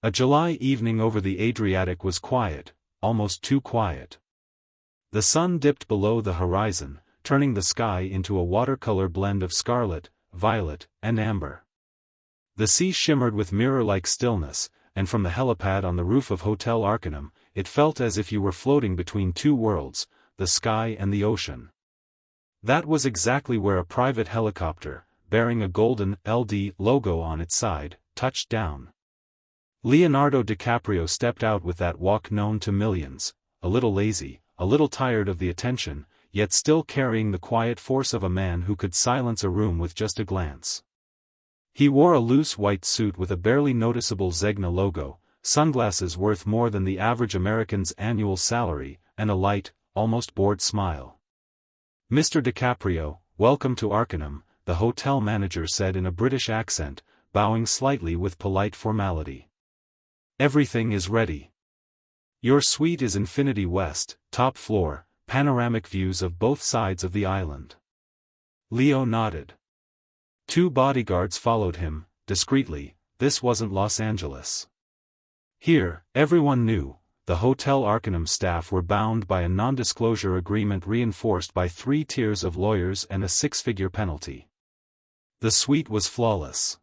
A July evening over the Adriatic was quiet, almost too quiet. The sun dipped below the horizon, turning the sky into a watercolor blend of scarlet, violet, and amber. The sea shimmered with mirror-like stillness, and from the helipad on the roof of Hotel Arcanum, it felt as if you were floating between two worlds, the sky and the ocean. That was exactly where a private helicopter, bearing a golden LD logo on its side, touched down. Leonardo DiCaprio stepped out with that walk known to millions, a little lazy, a little tired of the attention, yet still carrying the quiet force of a man who could silence a room with just a glance. He wore a loose white suit with a barely noticeable Zegna logo, sunglasses worth more than the average American's annual salary, and a light, almost bored smile. "Mr. DiCaprio, welcome to Arcanum," the hotel manager said in a British accent, bowing slightly with polite formality. "Everything is ready. Your suite is Infinity West, top floor, panoramic views of both sides of the island." Leo nodded. Two bodyguards followed him, discreetly. This wasn't Los Angeles. Here, everyone knew, the Hotel Arcanum staff were bound by a non-disclosure agreement reinforced by 3 tiers of lawyers and a 6-figure penalty. The suite was flawless.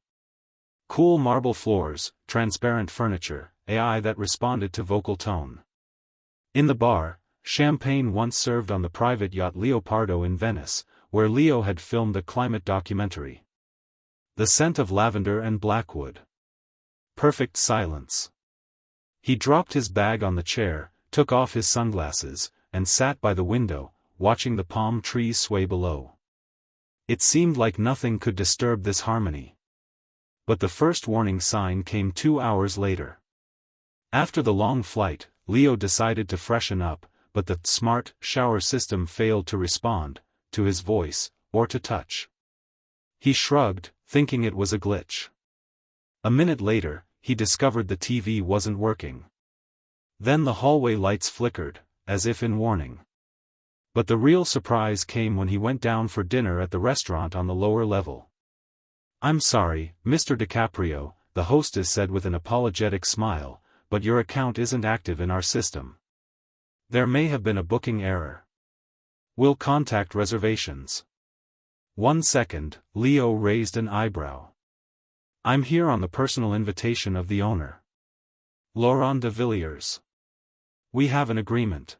Cool marble floors, transparent furniture, AI that responded to vocal tone. In the bar, champagne once served on the private yacht Leopardo in Venice, where Leo had filmed a climate documentary. The scent of lavender and blackwood. Perfect silence. He dropped his bag on the chair, took off his sunglasses, and sat by the window, watching the palm trees sway below. It seemed like nothing could disturb this harmony. But the first warning sign came 2 hours later. After the long flight, Leo decided to freshen up, but the smart shower system failed to respond, to his voice, or to touch. He shrugged, thinking it was a glitch. A minute later, he discovered the TV wasn't working. Then the hallway lights flickered, as if in warning. But the real surprise came when he went down for dinner at the restaurant on the lower level. "I'm sorry, Mr. DiCaprio," the hostess said with an apologetic smile, "but your account isn't active in our system. There may have been a booking error. We'll contact reservations." 1 second, Leo raised an eyebrow. "I'm here on the personal invitation of the owner. Laurent de Villiers. We have an agreement."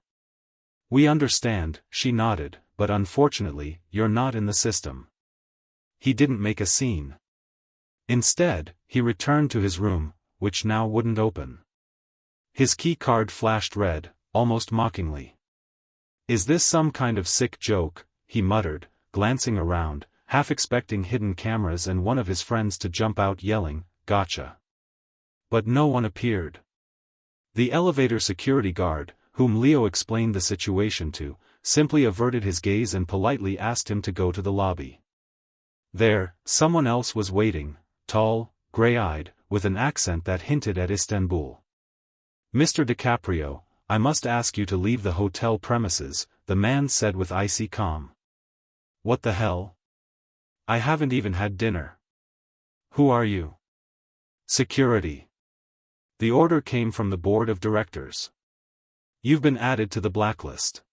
"We understand," she nodded, "but unfortunately, you're not in the system." He didn't make a scene. Instead, he returned to his room, which now wouldn't open. His key card flashed red, almost mockingly. "Is this some kind of sick joke?" he muttered, glancing around, half expecting hidden cameras and one of his friends to jump out yelling, "Gotcha!" But no one appeared. The elevator security guard, whom Leo explained the situation to, simply averted his gaze and politely asked him to go to the lobby. There, someone else was waiting, tall, gray-eyed, with an accent that hinted at Istanbul. "Mr. DiCaprio, I must ask you to leave the hotel premises," the man said with icy calm. "What the hell? I haven't even had dinner." "Who are you?" "Security. The order came from the board of directors. You've been added to the blacklist."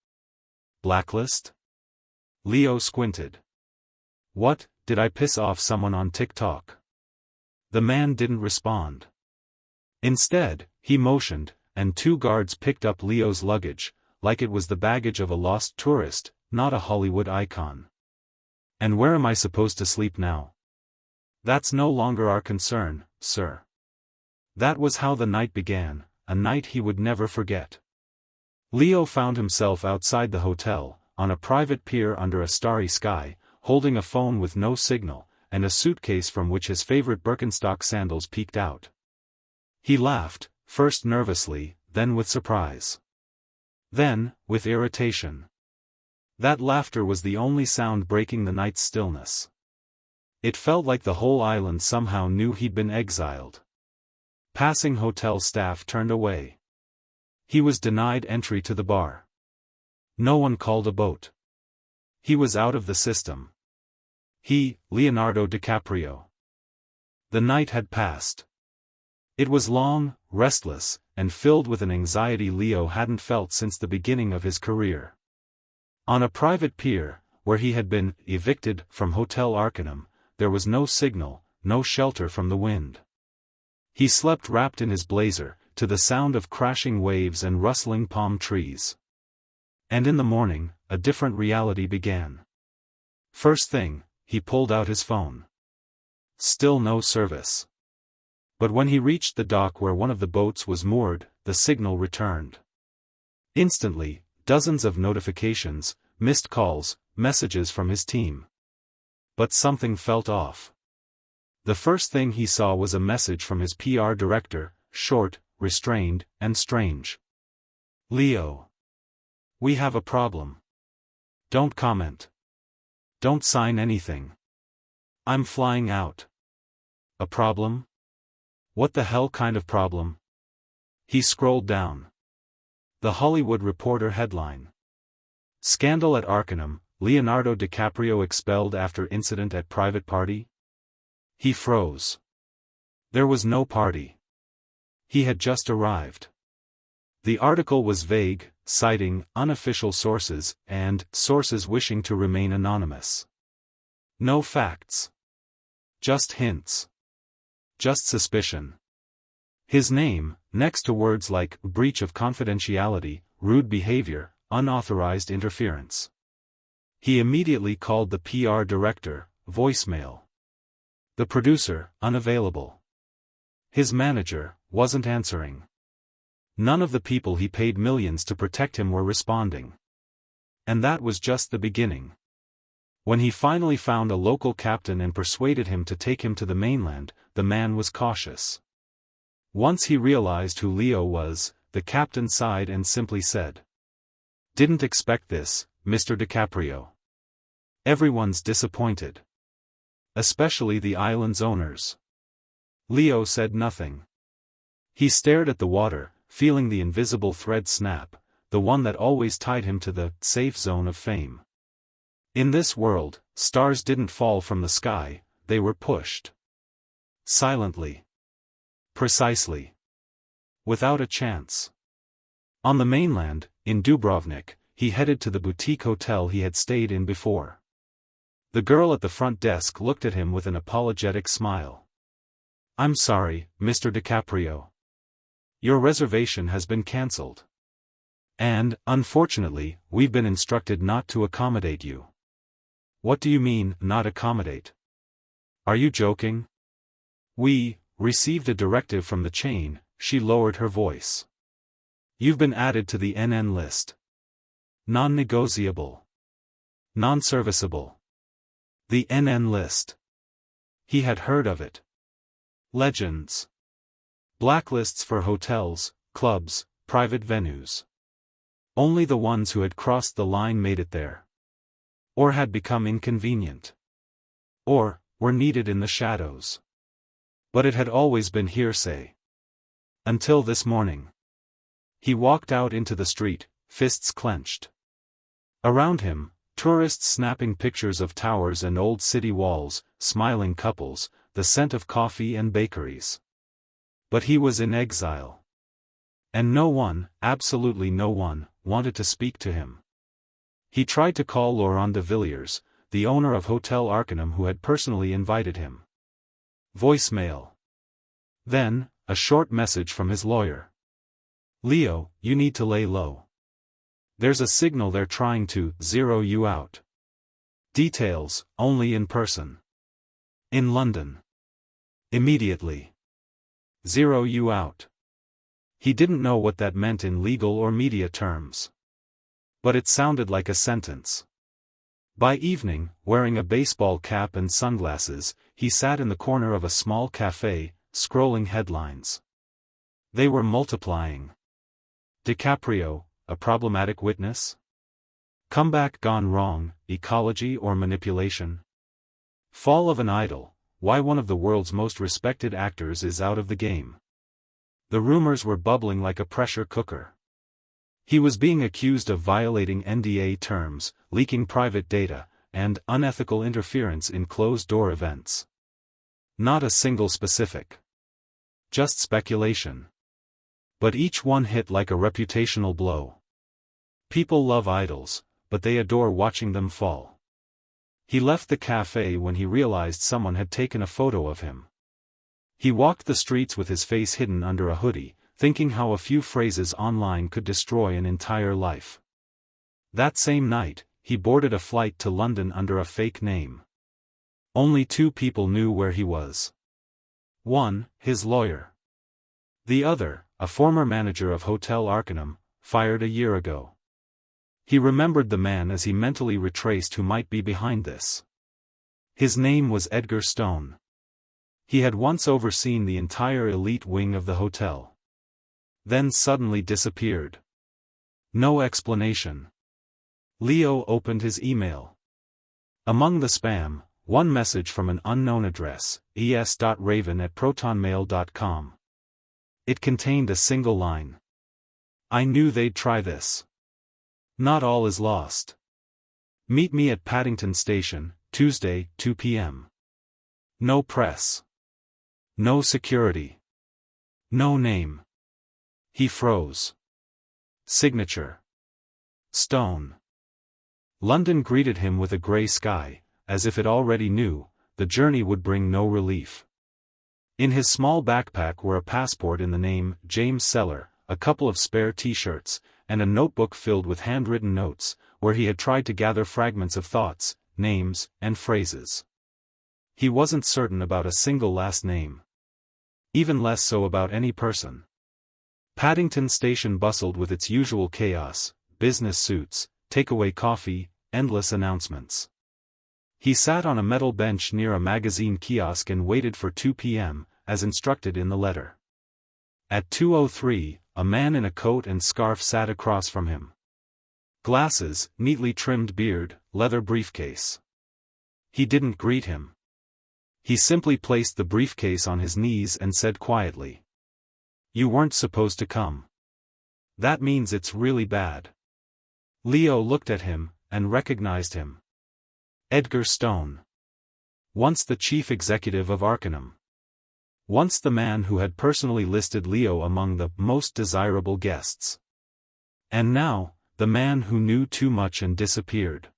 "Blacklist?" Leo squinted. "What, did I piss off someone on TikTok?" The man didn't respond. Instead, he motioned, and 2 guards picked up Leo's luggage, like it was the baggage of a lost tourist, not a Hollywood icon. "And where am I supposed to sleep now?" "That's no longer our concern, sir." That was how the night began, a night he would never forget. Leo found himself outside the hotel, on a private pier under a starry sky, holding a phone with no signal, and a suitcase from which his favorite Birkenstock sandals peeked out. He laughed, first nervously, then with surprise. Then, with irritation. That laughter was the only sound breaking the night's stillness. It felt like the whole island somehow knew he'd been exiled. Passing hotel staff turned away. He was denied entry to the bar. No one called a boat. He was out of the system. He, Leonardo DiCaprio. The night had passed. It was long, restless, and filled with an anxiety Leo hadn't felt since the beginning of his career. On a private pier, where he had been evicted from Hotel Arcanum, there was no signal, no shelter from the wind. He slept wrapped in his blazer, to the sound of crashing waves and rustling palm trees. And in the morning, a different reality began. First thing, he pulled out his phone. Still no service. But when he reached the dock where one of the boats was moored, the signal returned. Instantly, dozens of notifications, missed calls, messages from his team. But something felt off. The first thing he saw was a message from his PR director, short, restrained, and strange. "Leo. We have a problem. Don't comment. Don't sign anything. I'm flying out." A problem? What the hell kind of problem? He scrolled down. The Hollywood Reporter headline. Scandal at Arcanum, Leonardo DiCaprio expelled after incident at private party? He froze. There was no party. He had just arrived. The article was vague, citing unofficial sources and sources wishing to remain anonymous. No facts. Just hints. Just suspicion. His name, next to words like breach of confidentiality, rude behavior, unauthorized interference. He immediately called the PR director, voicemail. The producer, unavailable. His manager, wasn't answering. None of the people he paid millions to protect him were responding. And that was just the beginning. When he finally found a local captain and persuaded him to take him to the mainland, the man was cautious. Once he realized who Leo was, the captain sighed and simply said, "Didn't expect this, Mr. DiCaprio. Everyone's disappointed. Especially the island's owners." Leo said nothing. He stared at the water, feeling the invisible thread snap, the one that always tied him to the safe zone of fame. In this world, stars didn't fall from the sky, they were pushed. Silently. Precisely. Without a chance. On the mainland, in Dubrovnik, he headed to the boutique hotel he had stayed in before. The girl at the front desk looked at him with an apologetic smile. "I'm sorry, Mr. DiCaprio. Your reservation has been cancelled. And, unfortunately, we've been instructed not to accommodate you." "What do you mean, not accommodate? Are you joking?" "We received a directive from the chain," she lowered her voice. "You've been added to the NN list. Non-negotiable. Non-serviceable. The NN list." He had heard of it. Legends. Blacklists for hotels, clubs, private venues. Only the ones who had crossed the line made it there. Or had become inconvenient. Or were needed in the shadows. But it had always been hearsay. Until this morning. He walked out into the street, fists clenched. Around him, tourists snapping pictures of towers and old city walls, smiling couples, the scent of coffee and bakeries. But he was in exile. And no one, absolutely no one, wanted to speak to him. He tried to call Laurent de Villiers, the owner of Hotel Arcanum, who had personally invited him. Voicemail. Then, a short message from his lawyer. "Leo, you need to lay low. There's a signal they're trying to zero you out. Details, only in person. In London. Immediately. Zero you out." He didn't know what that meant in legal or media terms. But it sounded like a sentence. By evening, wearing a baseball cap and sunglasses, he sat in the corner of a small cafe, scrolling headlines. They were multiplying. DiCaprio, a problematic witness? Comeback gone wrong, ecology or manipulation? Fall of an idol, why one of the world's most respected actors is out of the game. The rumors were bubbling like a pressure cooker. He was being accused of violating NDA terms, leaking private data, and unethical interference in closed-door events. Not a single specific. Just speculation. But each one hit like a reputational blow. People love idols, but they adore watching them fall. He left the cafe when he realized someone had taken a photo of him. He walked the streets with his face hidden under a hoodie, thinking how a few phrases online could destroy an entire life. That same night, he boarded a flight to London under a fake name. Only 2 people knew where he was. One, his lawyer. The other, a former manager of Hotel Arcanum, fired a year ago. He remembered the man as he mentally retraced who might be behind this. His name was Edgar Stone. He had once overseen the entire elite wing of the hotel. Then suddenly disappeared. No explanation. Leo opened his email. Among the spam, one message from an unknown address, es.raven@protonmail.com. It contained a single line. I knew they'd try this. Not all is lost. Meet me at Paddington Station, Tuesday, 2 p.m. No press. No security. No name. He froze. Signature. Stone. London greeted him with a grey sky, as if it already knew, the journey would bring no relief. In his small backpack were a passport in the name, James Seller, a couple of spare t-shirts, and a notebook filled with handwritten notes, where he had tried to gather fragments of thoughts, names, and phrases. He wasn't certain about a single last name. Even less so about any person. Paddington Station bustled with its usual chaos, business suits, takeaway coffee, endless announcements. He sat on a metal bench near a magazine kiosk and waited for 2 p.m., as instructed in the letter. At 2:03, a man in a coat and scarf sat across from him. Glasses, neatly trimmed beard, leather briefcase. He didn't greet him. He simply placed the briefcase on his knees and said quietly, "You weren't supposed to come. That means it's really bad." Leo looked at him, and recognized him. Edgar Stone. Once the chief executive of Arcanum. Once the man who had personally listed Leo among the most desirable guests. And now, the man who knew too much and disappeared.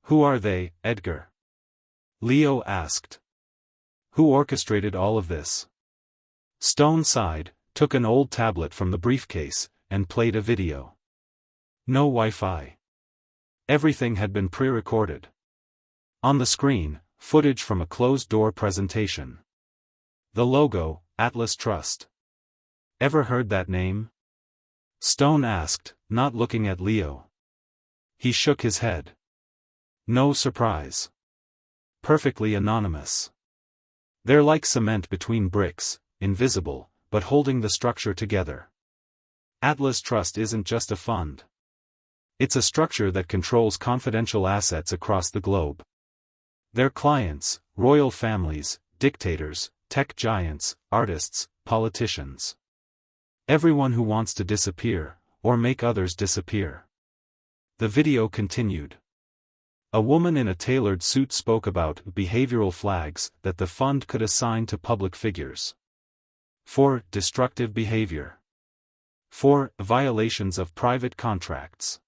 Who are they, Edgar? Leo asked. Who orchestrated all of this? Stone sighed, took an old tablet from the briefcase, and played a video. No Wi-Fi. Everything had been pre-recorded. On the screen, footage from a closed-door presentation. The logo, Atlas Trust. Ever heard that name? Stone asked, not looking at Leo. He shook his head. No surprise. Perfectly anonymous. They're like cement between bricks, invisible, but holding the structure together. Atlas Trust isn't just a fund. It's a structure that controls confidential assets across the globe. Their clients, royal families, dictators, tech giants, artists, politicians. Everyone who wants to disappear, or make others disappear. The video continued. A woman in a tailored suit spoke about behavioral flags that the fund could assign to public figures. For destructive behavior. For violations of private contracts.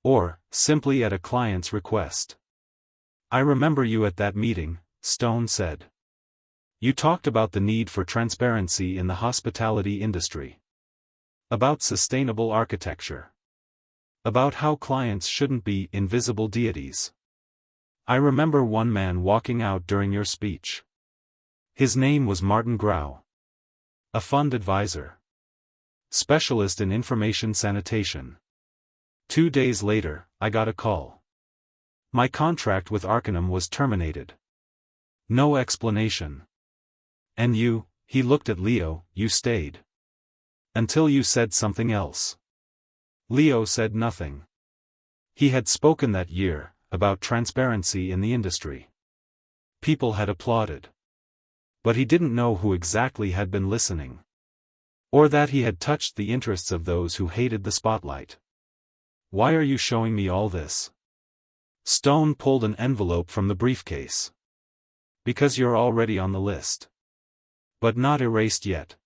Or, simply at a client's request. I remember you at that meeting, Stone said. You talked about the need for transparency in the hospitality industry. About sustainable architecture. About how clients shouldn't be invisible deities. I remember one man walking out during your speech. His name was Martin Grau. A fund advisor. Specialist in information sanitation. 2 days later, I got a call. My contract with Arcanum was terminated. No explanation. And you, he looked at Leo, you stayed. Until you said something else. Leo said nothing. He had spoken that year, about transparency in the industry. People had applauded. But he didn't know who exactly had been listening. Or that he had touched the interests of those who hated the spotlight. Why are you showing me all this? Stone pulled an envelope from the briefcase. Because you're already on the list. But not erased yet.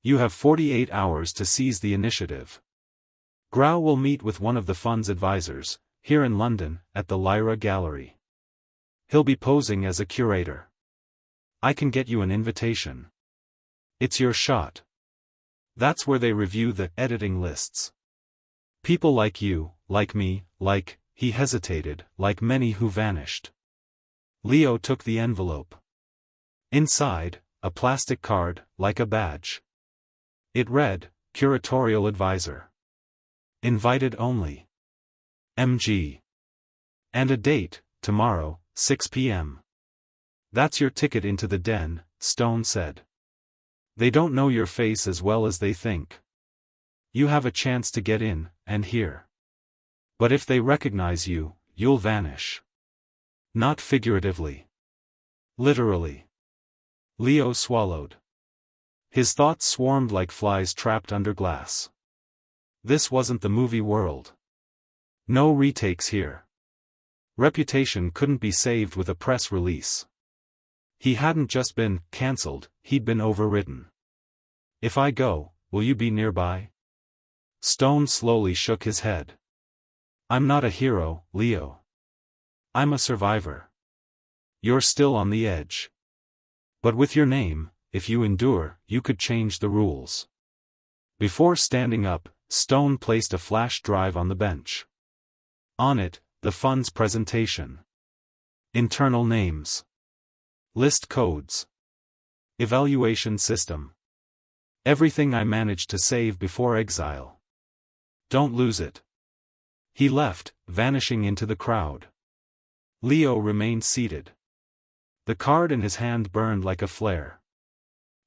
You have 48 hours to seize the initiative. Grau will meet with one of the fund's advisors, here in London, at the Lyra Gallery. He'll be posing as a curator. I can get you an invitation. It's your shot. That's where they review the editing lists. People like you, like me, he hesitated, like many who vanished. Leo took the envelope. Inside, a plastic card, like a badge. It read, Curatorial Advisor. Invited only. MG. And a date, tomorrow, 6 p.m. That's your ticket into the den, Stone said. They don't know your face as well as they think. You have a chance to get in, and hear. But if they recognize you, you'll vanish. Not figuratively. Literally. Leo swallowed. His thoughts swarmed like flies trapped under glass. This wasn't the movie world. No retakes here. Reputation couldn't be saved with a press release. He hadn't just been cancelled, he'd been overridden. If I go, will you be nearby? Stone slowly shook his head. I'm not a hero, Leo. I'm a survivor. You're still on the edge. But with your name, if you endure, you could change the rules. Before standing up, Stone placed a flash drive on the bench. On it, the fund's presentation. Internal names. List codes. Evaluation system. Everything I managed to save before exile. Don't lose it. He left, vanishing into the crowd. Leo remained seated. The card in his hand burned like a flare.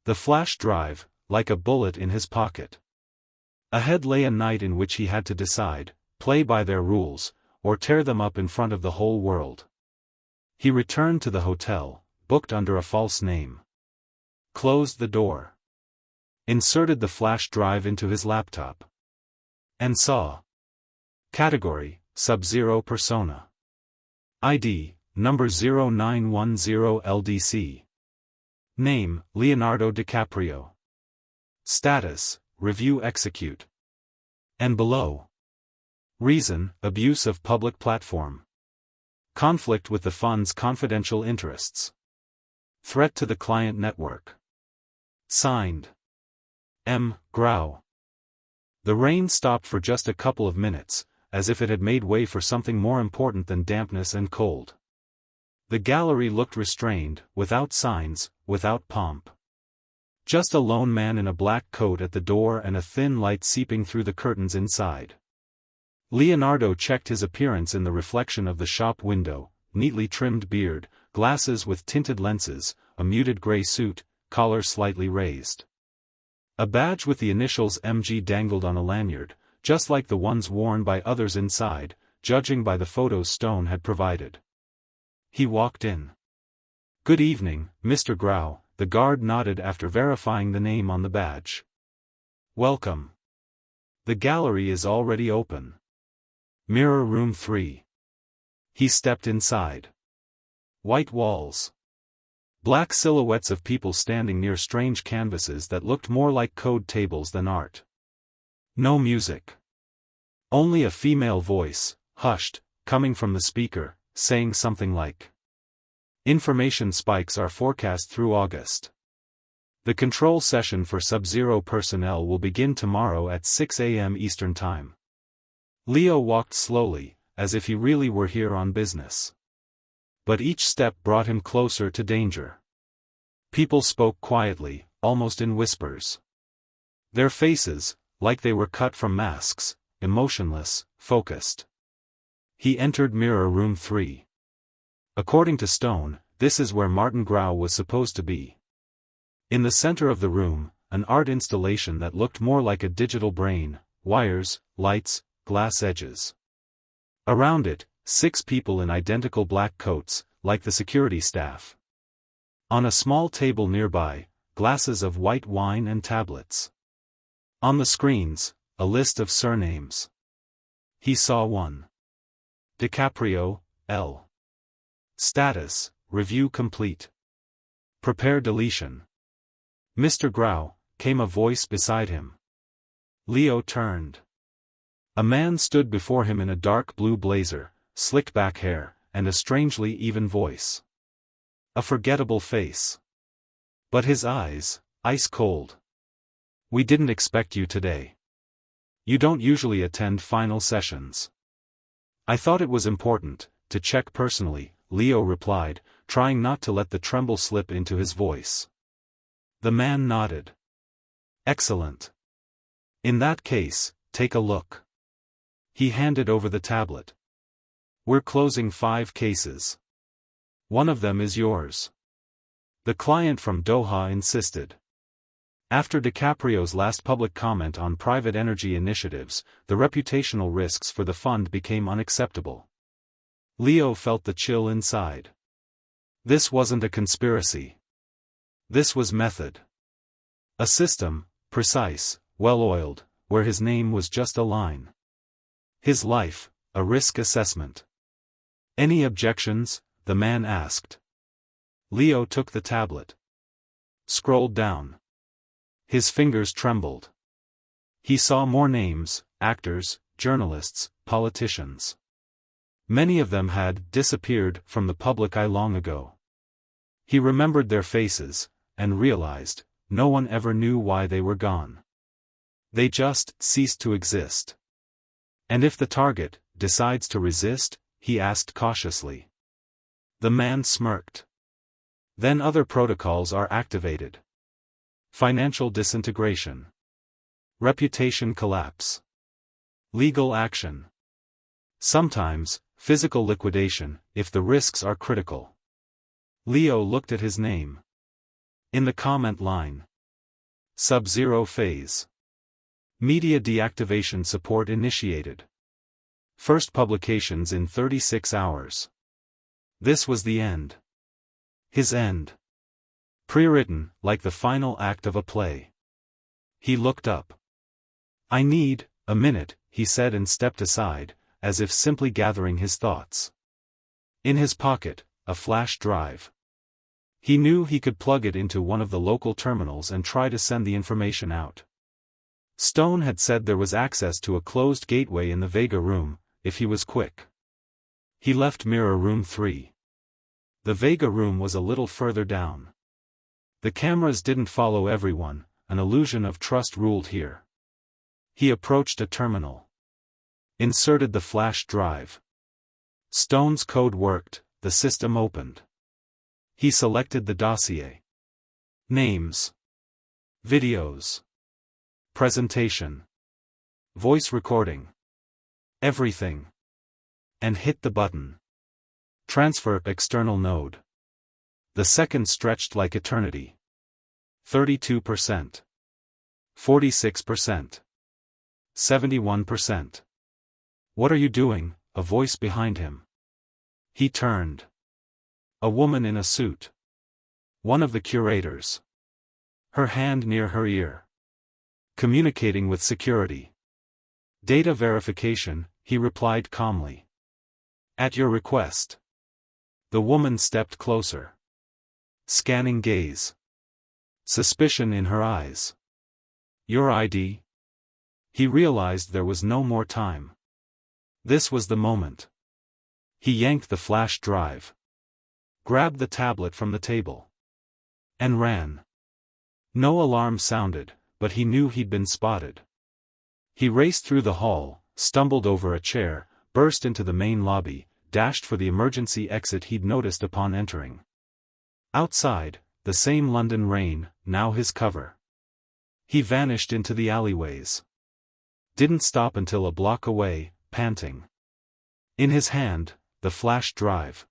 The flash drive, like a bullet in his pocket. Ahead lay a night in which he had to decide, play by their rules, or tear them up in front of the whole world. He returned to the hotel, booked under a false name. Closed the door. Inserted the flash drive into his laptop. And saw. Category, Sub-Zero Persona. ID, number 0910 LDC. Name, Leonardo DiCaprio. Status, Review Execute. And below. Reason, abuse of public platform. Conflict with the fund's confidential interests. Threat to the client network. Signed. M. Grau. The rain stopped for just a couple of minutes, as if it had made way for something more important than dampness and cold. The gallery looked restrained, without signs, without pomp. Just a lone man in a black coat at the door and a thin light seeping through the curtains inside. Leonardo checked his appearance in the reflection of the shop window, neatly trimmed beard, glasses with tinted lenses, a muted gray suit, collar slightly raised. A badge with the initials MG dangled on a lanyard, just like the ones worn by others inside, judging by the photos Stone had provided. He walked in. Good evening, Mr. Grau, the guard nodded after verifying the name on the badge. Welcome. The gallery is already open. Mirror Room 3. He stepped inside. White walls. Black silhouettes of people standing near strange canvases that looked more like code tables than art. No music. Only a female voice, hushed, coming from the speaker, saying something like, "Information spikes are forecast through August. The control session for Sub-Zero personnel will begin tomorrow at 6 a.m. Eastern Time." Leo walked slowly, as if he really were here on business. But each step brought him closer to danger. People spoke quietly, almost in whispers. Their faces, like they were cut from masks, emotionless, focused. He entered Mirror Room 3. According to Stone, this is where Martin Grau was supposed to be. In the center of the room, an art installation that looked more like a digital brain, wires, lights, glass edges. Around it, 6 people in identical black coats, like the security staff. On a small table nearby, glasses of white wine and tablets. On the screens, a list of surnames. He saw one. DiCaprio, L. Status, review complete. Prepare deletion. Mr. Grau, came a voice beside him. Leo turned. A man stood before him in a dark blue blazer, slicked back hair, and a strangely even voice. A forgettable face. But his eyes, ice cold. "We didn't expect you today. You don't usually attend final sessions." "I thought it was important to check personally," Leo replied, trying not to let the tremble slip into his voice. The man nodded. "Excellent. In that case, take a look." He handed over the tablet. "We're closing 5 cases. One of them is yours." The client from Doha insisted. After DiCaprio's last public comment on private energy initiatives, the reputational risks for the fund became unacceptable. Leo felt the chill inside. This wasn't a conspiracy. This was method. A system, precise, well-oiled, where his name was just a line. His life, a risk assessment. "Any objections?" the man asked. Leo took the tablet. Scrolled down. His fingers trembled. He saw more names: actors, journalists, politicians. Many of them had disappeared from the public eye long ago. He remembered their faces, and realized, no one ever knew why they were gone. They just ceased to exist. "And if the target decides to resist?" he asked cautiously. The man smirked. "Then other protocols are activated. Financial disintegration. Reputation collapse. Legal action. Sometimes, physical liquidation, if the risks are critical." Leo looked at his name. In the comment line. Sub-zero phase. Media deactivation support initiated. First publications in 36 hours. This was the end. His end. Pre-written, like the final act of a play. He looked up. "I need a minute," he said and stepped aside, as if simply gathering his thoughts. In his pocket, a flash drive. He knew he could plug it into one of the local terminals and try to send the information out. Stone had said there was access to a closed gateway in the Vega room, if he was quick. He left mirror room 3. The Vega room was a little further down. The cameras didn't follow everyone, an illusion of trust ruled here. He approached a terminal. Inserted the flash drive. Stone's code worked, the system opened. He selected the dossier. Names. Videos. Presentation. Voice recording. Everything. And hit the button. Transfer external node. The seconds stretched like eternity. 32%. 46%. 71%. "What are you doing?" a voice behind him. He turned. A woman in a suit. One of the curators. Her hand near her ear. Communicating with security. "Data verification," he replied calmly. "At your request." The woman stepped closer. Scanning gaze. Suspicion in her eyes. "Your ID?" He realized there was no more time. This was the moment. He yanked the flash drive. Grabbed the tablet from the table. And ran. No alarm sounded, but he knew he'd been spotted. He raced through the hall, stumbled over a chair, burst into the main lobby, dashed for the emergency exit he'd noticed upon entering. Outside, the same London rain, now his cover. He vanished into the alleyways. Didn't stop until a block away, panting. In his hand, the flash drive.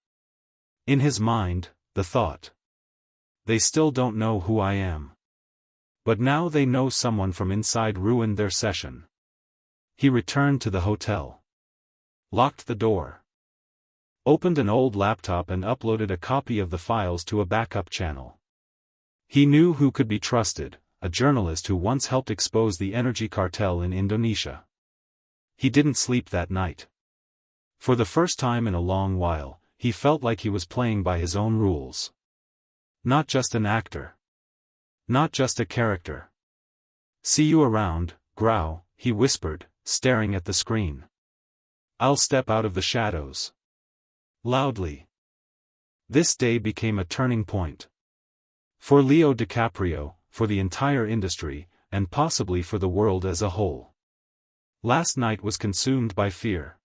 In his mind, the thought. They still don't know who I am. But now they know someone from inside ruined their session. He returned to the hotel. Locked the door. Opened an old laptop and uploaded a copy of the files to a backup channel. He knew who could be trusted, a journalist who once helped expose the energy cartel in Indonesia. He didn't sleep that night. For the first time in a long while, he felt like he was playing by his own rules. Not just an actor. Not just a character. "See you around, Grau," he whispered, staring at the screen. "I'll step out of the shadows." Loudly. This day became a turning point. For Leo DiCaprio, for the entire industry, and possibly for the world as a whole. Last night was consumed by fear.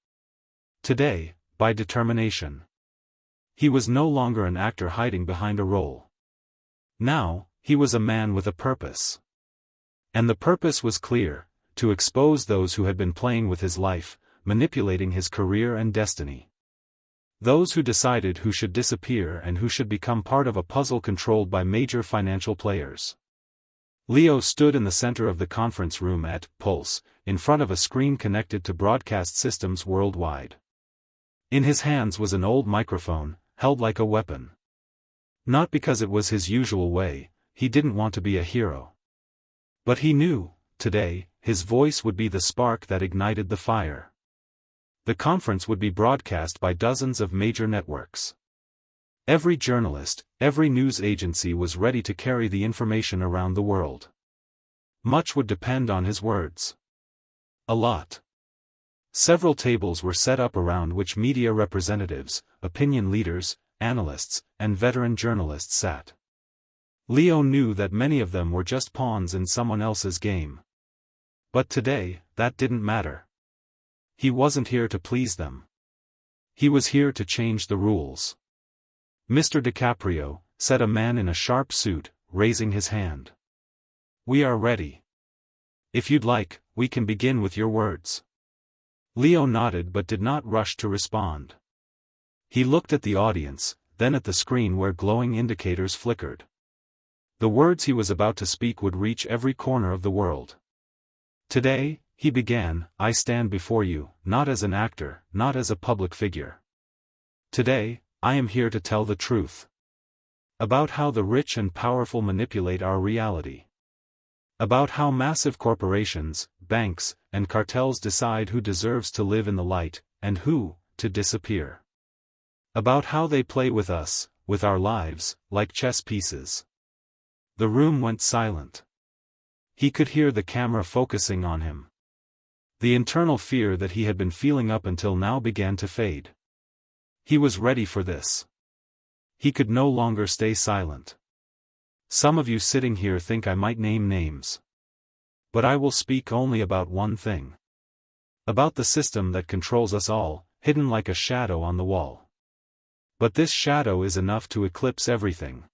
Today, by determination. He was no longer an actor hiding behind a role. Now, he was a man with a purpose. And the purpose was clear: to expose those who had been playing with his life, manipulating his career and destiny. Those who decided who should disappear and who should become part of a puzzle controlled by major financial players. Leo stood in the center of the conference room at Pulse, in front of a screen connected to broadcast systems worldwide. In his hands was an old microphone, held like a weapon. Not because it was his usual way, he didn't want to be a hero. But he knew, today, his voice would be the spark that ignited the fire. The conference would be broadcast by dozens of major networks. Every journalist, every news agency was ready to carry the information around the world. Much would depend on his words. A lot. Several tables were set up around which media representatives, opinion leaders, analysts, and veteran journalists sat. Leo knew that many of them were just pawns in someone else's game. But today, that didn't matter. He wasn't here to please them. He was here to change the rules. "Mr. DiCaprio," said a man in a sharp suit, raising his hand. "We are ready. If you'd like, we can begin with your words." Leo nodded but did not rush to respond. He looked at the audience, then at the screen where glowing indicators flickered. The words he was about to speak would reach every corner of the world. "Today," he began, "I stand before you, not as an actor, not as a public figure. Today, I am here to tell the truth. About how the rich and powerful manipulate our reality. About how massive corporations, banks, and cartels decide who deserves to live in the light, and who, to disappear. About how they play with us, with our lives, like chess pieces." The room went silent. He could hear the camera focusing on him. The internal fear that he had been feeling up until now began to fade. He was ready for this. He could no longer stay silent. "Some of you sitting here think I might name names. But I will speak only about one thing. About the system that controls us all, hidden like a shadow on the wall. But this shadow is enough to eclipse everything."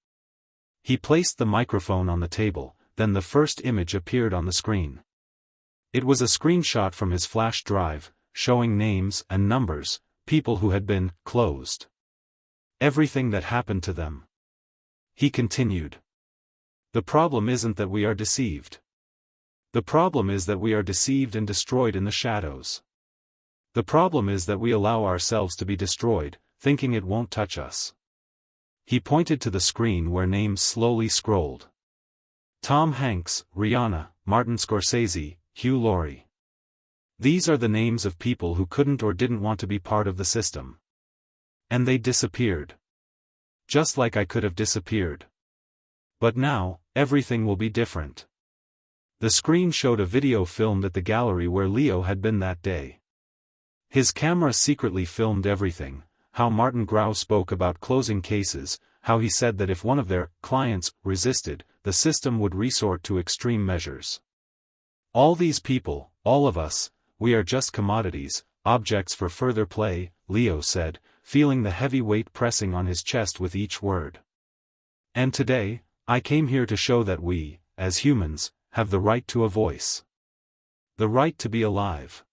He placed the microphone on the table, then the first image appeared on the screen. It was a screenshot from his flash drive, showing names and numbers, people who had been closed. Everything that happened to them. He continued. "The problem isn't that we are deceived. The problem is that we are deceived and destroyed in the shadows. The problem is that we allow ourselves to be destroyed, thinking it won't touch us." He pointed to the screen where names slowly scrolled. Tom Hanks, Rihanna, Martin Scorsese, Hugh Laurie. These are the names of people who couldn't or didn't want to be part of the system. And they disappeared. Just like I could have disappeared. But now, everything will be different. The screen showed a video filmed at the gallery where Leo had been that day. His camera secretly filmed everything: how Martin Grau spoke about closing cases, how he said that if one of their clients resisted, the system would resort to extreme measures. "All these people, all of us, we are just commodities, objects for further play," Leo said, feeling the heavy weight pressing on his chest with each word. "And today, I came here to show that we, as humans, have the right to a voice. The right to be alive.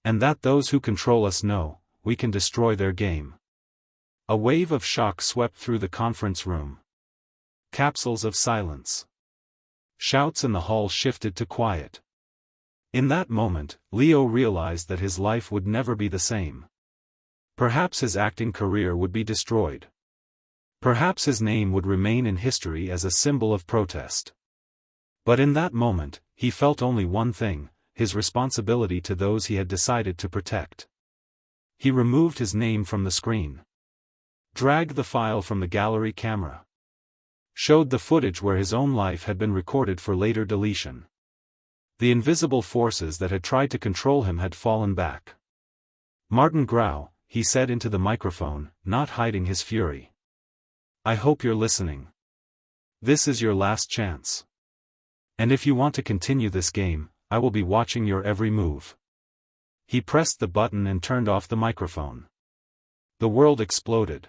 And that those who control us know, we can destroy their game." A wave of shock swept through the conference room. Capsules of silence. Shouts in the hall shifted to quiet. In that moment, Leo realized that his life would never be the same. Perhaps his acting career would be destroyed. Perhaps his name would remain in history as a symbol of protest. But in that moment, he felt only one thing: his responsibility to those he had decided to protect. He removed his name from the screen. Dragged the file from the gallery camera. Showed the footage where his own life had been recorded for later deletion. The invisible forces that had tried to control him had fallen back. "Martin Grau," he said into the microphone, not hiding his fury. "I hope you're listening. This is your last chance. And if you want to continue this game, I will be watching your every move." He pressed the button and turned off the microphone. The world exploded.